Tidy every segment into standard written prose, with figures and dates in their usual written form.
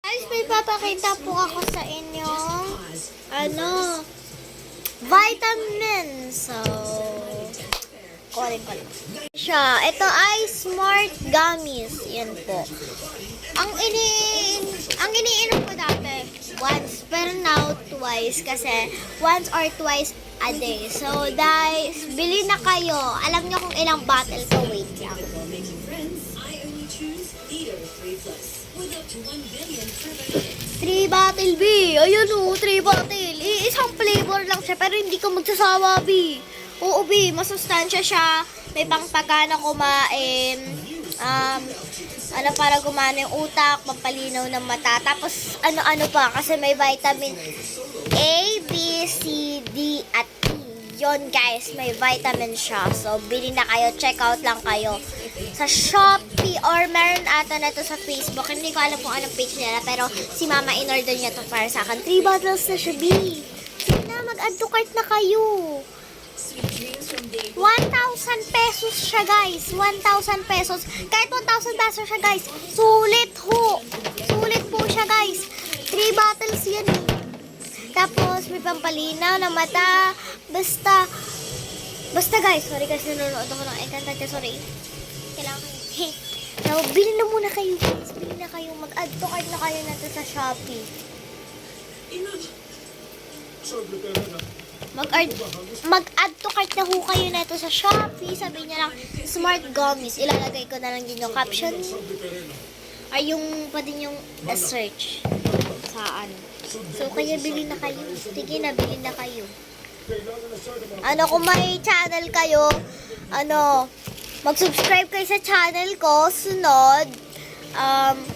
Guys, may papakita po ako sa inyo. Vitamins. So, kunin ko lang. Ito ay Smart Gummies. Yan po. Ang iniinom ko dati, once, pero now twice. Kasi once or twice a day. So, guys, bili na kayo. Alam nyo kung ilang bottle to. Wait lang. 3 bottle, B. Ayun o, 3 bottle. Isang flavor lang siya, pero hindi ka magsasawa, B. Oo, B. Masustansya siya. May pangpagana kumain. Para gumana yung utak, pampalinaw ng mata. Tapos, ano-ano pa. Kasi may vitamin A, B, C, D, at E. Yon guys, may vitamin siya. So, bili na kayo. Check out lang kayo sa Shopee or meron ata na to sa Facebook. Hindi ko alam kung anong page nila. Pero si Mama in-order niya to para sa akin. 3 bottles na siya, B. Sige na, mag-add to cart na kayo. 1,000 pesos siya, guys. 1,000 pesos. Kahit 1,000 pesos siya, guys. Sulit ho. Sulit po siya, guys. 3 bottles yan. Tapos, may pampalinaw na mata. Basta guys. Sorry kasi nanonood ako ng Encantadia. Sorry. Kailangan kayo. So, bili na muna kayo, guys. Bili na kayo. Mag-add to cart na kayo natin sa Shopee. Mag-add to cart na ho kayo neto sa Shopee. Sabihin niya lang, Smart Gummies. Ilalagay ko na lang din yung caption. Ay, yung pa din yung search sa ano. So, kaya bili na kayo. Sige na, bili na kayo. Kung may channel kayo, mag-subscribe kayo sa channel ko. Sunod,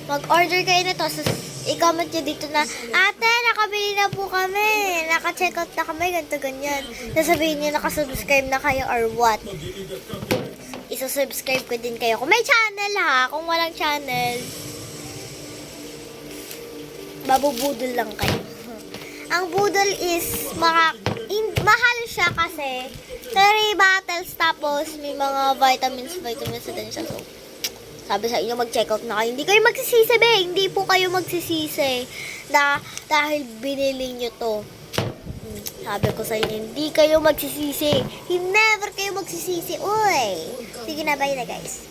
mag-order kayo na to. I-comment nyo dito na, ate, nakabili na po kami. Naka-check out na kami, ganito, ganyan. Nasabihin nyo, nakasubscribe na kayo or what. Isa-subscribe ko din kayo. Kung may channel ha, kung walang channel, babubudol lang kayo. Ang budol is, mahal siya kasi 3 bottles tapos may mga vitamins na din siya. So, sabi sa inyo, mag-check out na kayo. Hindi kayo magsisisi, be. Hindi po kayo magsisisi dahil binili nyo to. Sabi ko sa inyo, hindi kayo magsisisi. Never kayo magsisisi. Uy! Sige na, bye na guys.